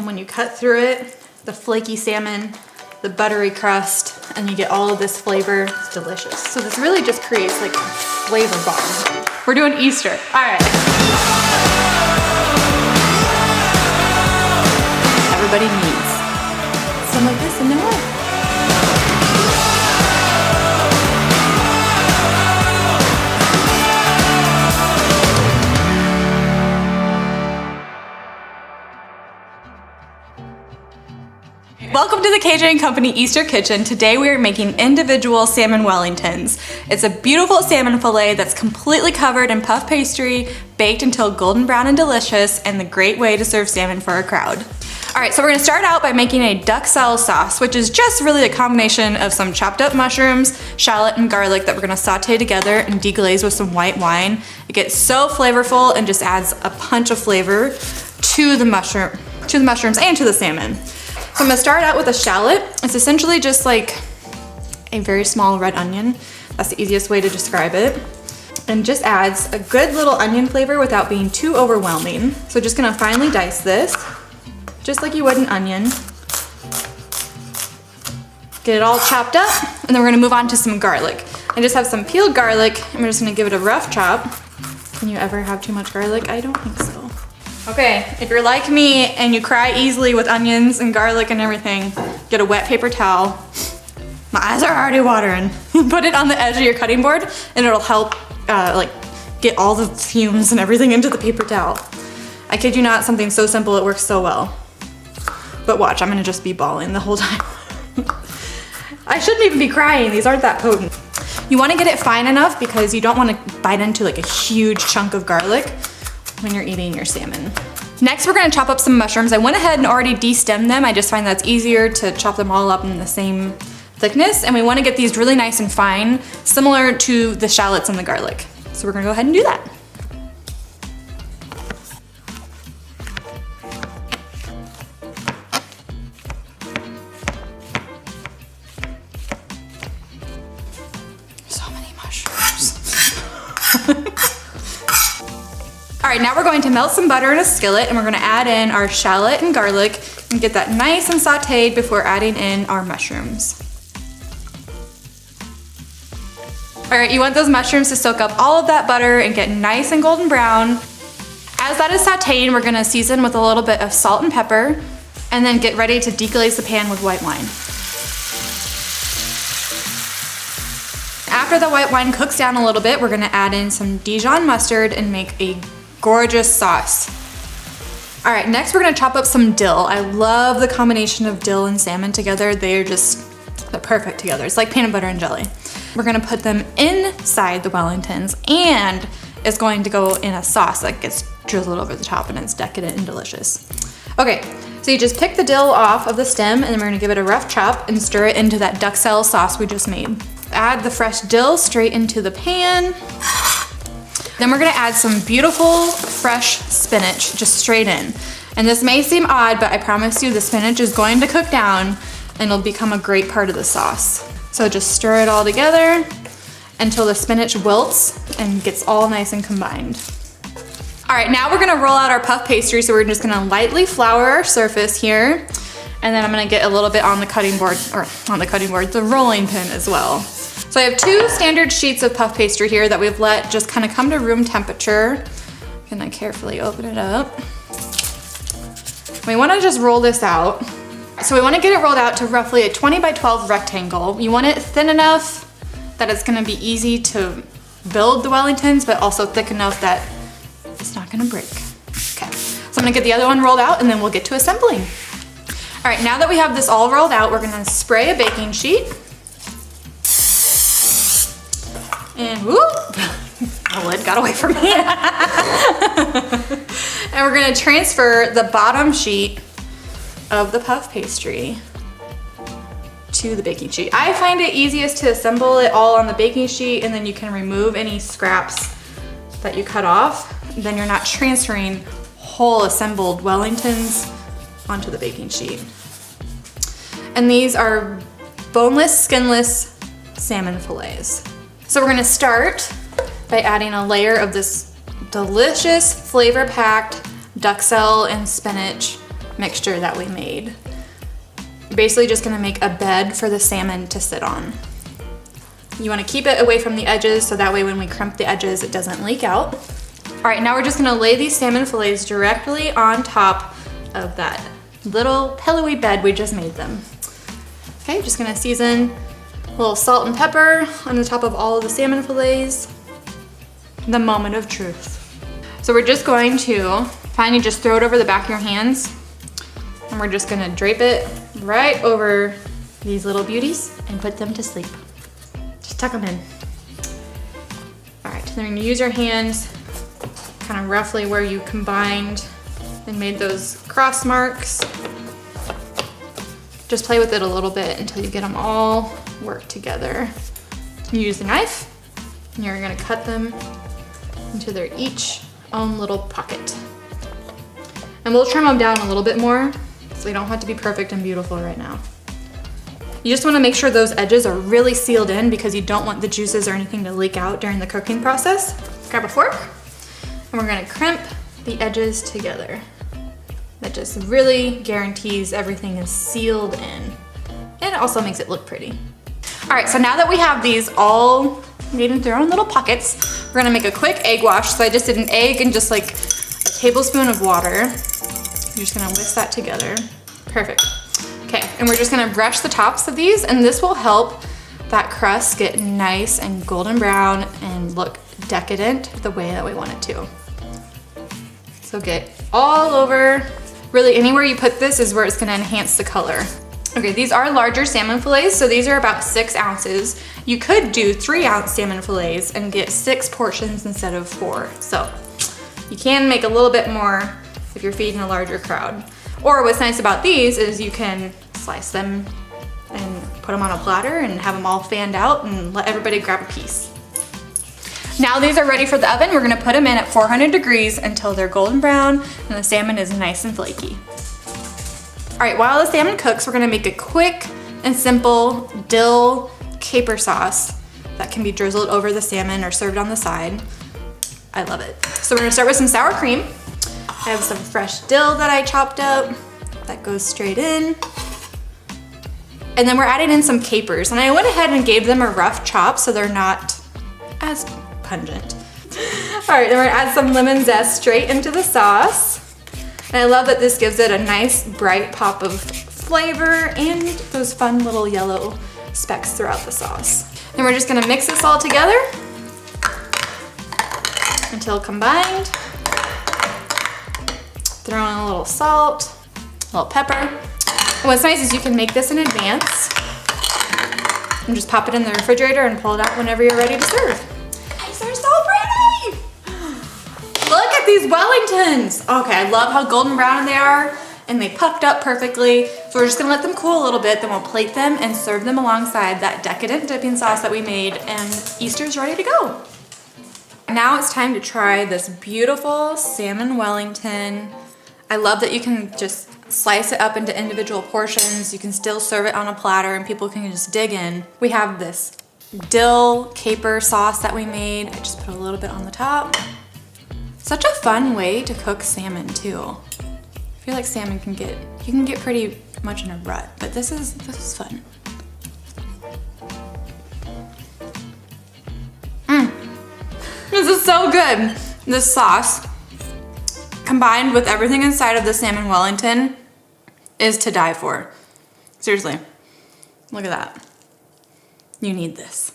And when you cut through it, the flaky salmon, the buttery crust, and you get all of this flavor. It's delicious. So this really just creates like a flavor bomb. We're doing Easter. All right. Everybody needs some of this in their life. Welcome to the KJ & Company Easter Kitchen. Today we are making individual salmon Wellingtons. It's a beautiful salmon fillet that's completely covered in puff pastry, baked until golden brown and delicious, and the great way to serve salmon for a crowd. All right, so we're gonna start out by making a duxelle sauce, which is just really a combination of some chopped up mushrooms, shallot, and garlic that we're gonna saute together and deglaze with some white wine. It gets so flavorful and just adds a punch of flavor to the mushrooms and to the salmon. So I'm gonna start out with a shallot. It's essentially just like a very small red onion. That's the easiest way to describe it. And just adds a good little onion flavor without being too overwhelming. So just gonna finely dice this, just like you would an onion. Get it all chopped up, and then we're gonna move on to some garlic. I just have some peeled garlic, and we're just gonna give it a rough chop. Can you ever have too much garlic? I don't think so. Okay, if you're like me and you cry easily with onions and garlic and everything, get a wet paper towel. My eyes are already watering. Put it on the edge of your cutting board and it'll help get all the fumes and everything into the paper towel. I kid you not, something so simple, it works so well. But watch, I'm gonna just be bawling the whole time. I shouldn't even be crying, these aren't that potent. You wanna get it fine enough because you don't wanna bite into like a huge chunk of garlic when you're eating your salmon. Next, we're gonna chop up some mushrooms. I went ahead and already de-stemmed them. I just find that's easier to chop them all up in the same thickness, and we wanna get these really nice and fine, similar to the shallots and the garlic. So we're gonna go ahead and do that. So many mushrooms. All right, now we're going to melt some butter in a skillet and we're gonna add in our shallot and garlic and get that nice and sauteed before adding in our mushrooms. All right, you want those mushrooms to soak up all of that butter and get nice and golden brown. As that is sauteing, we're gonna season with a little bit of salt and pepper and then get ready to deglaze the pan with white wine. After the white wine cooks down a little bit, we're gonna add in some Dijon mustard and make a gorgeous sauce. All right, next we're gonna chop up some dill. I love the combination of dill and salmon together. They're perfect together. It's like peanut butter and jelly. We're gonna put them inside the Wellingtons and it's going to go in a sauce that gets drizzled over the top and it's decadent and delicious. Okay, so you just pick the dill off of the stem and then we're gonna give it a rough chop and stir it into that duxelle sauce we just made. Add the fresh dill straight into the pan. Then we're gonna add some beautiful fresh spinach just straight in. And this may seem odd, but I promise you the spinach is going to cook down and it'll become a great part of the sauce. So just stir it all together until the spinach wilts and gets all nice and combined. All right, now we're gonna roll out our puff pastry. So we're just gonna lightly flour our surface here. And then I'm gonna get a little bit on the cutting board, the rolling pin as well. So I have 2 standard sheets of puff pastry here that we've let just kind of come to room temperature. I'm gonna carefully open it up. We wanna just roll this out. So we wanna get it rolled out to roughly a 20 by 12 rectangle. You want it thin enough that it's gonna be easy to build the Wellingtons, but also thick enough that it's not gonna break. Okay, so I'm gonna get the other one rolled out and then we'll get to assembling. All right, now that we have this all rolled out, we're gonna spray a baking sheet. And whoop, the lid got away from me. And we're gonna transfer the bottom sheet of the puff pastry to the baking sheet. I find it easiest to assemble it all on the baking sheet and then you can remove any scraps that you cut off. Then you're not transferring whole assembled Wellingtons onto the baking sheet. And these are boneless, skinless salmon fillets. So we're gonna start by adding a layer of this delicious, flavor-packed duxelle and spinach mixture that we made. You're basically just gonna make a bed for the salmon to sit on. You wanna keep it away from the edges so that way when we crimp the edges, it doesn't leak out. All right, now we're just gonna lay these salmon fillets directly on top of that little pillowy bed we just made them. Okay, just gonna season a little salt and pepper on the top of all of the salmon fillets. The moment of truth. So we're just going to finally just throw it over the back of your hands, and we're just gonna drape it right over these little beauties and put them to sleep. Just tuck them in. All right, then you're gonna use your hands kind of roughly where you combined and made those cross marks. Just play with it a little bit until you get them all worked together. You use the knife, and you're gonna cut them into their each own little pocket. And we'll trim them down a little bit more so they don't have to be perfect and beautiful right now. You just wanna make sure those edges are really sealed in because you don't want the juices or anything to leak out during the cooking process. Grab a fork, and we're gonna crimp the edges together. That just really guarantees everything is sealed in. And it also makes it look pretty. All right, so now that we have these all made into their own little pockets, we're gonna make a quick egg wash. So I just did an egg and just like a tablespoon of water. You're just gonna whisk that together. Perfect. Okay, and we're just gonna brush the tops of these, and this will help that crust get nice and golden brown and look decadent the way that we want it to. So get all over, really anywhere you put this is where it's gonna enhance the color. Okay, these are larger salmon fillets, so these are about 6 ounces. You could do 3-ounce salmon fillets and get 6 portions instead of 4. So you can make a little bit more if you're feeding a larger crowd. Or what's nice about these is you can slice them and put them on a platter and have them all fanned out and let everybody grab a piece. Now these are ready for the oven. We're gonna put them in at 400 degrees until they're golden brown and the salmon is nice and flaky. All right, while the salmon cooks, we're gonna make a quick and simple dill caper sauce that can be drizzled over the salmon or served on the side. I love it. So we're gonna start with some sour cream. I have some fresh dill that I chopped up that goes straight in. And then we're adding in some capers. And I went ahead and gave them a rough chop so they're not as pungent. All right, then we're gonna add some lemon zest straight into the sauce. And I love that this gives it a nice bright pop of flavor and those fun little yellow specks throughout the sauce. And we're just gonna mix this all together until combined. Throw in a little salt, a little pepper. And what's nice is you can make this in advance and just pop it in the refrigerator and pull it out whenever you're ready to serve. These are so pretty! Look at these Wellingtons. Okay, I love how golden brown they are and they puffed up perfectly. So we're just gonna let them cool a little bit, then we'll plate them and serve them alongside that decadent dipping sauce that we made, and Easter's ready to go. Now it's time to try this beautiful salmon Wellington. I love that you can just slice it up into individual portions. You can still serve it on a platter and people can just dig in. We have this dill caper sauce that we made. I just put a little bit on the top. Such a fun way to cook salmon too. I feel like salmon can get pretty much in a rut, but this is fun. This is so good. This sauce, combined with everything inside of the salmon Wellington, is to die for. Seriously, look at that. You need this.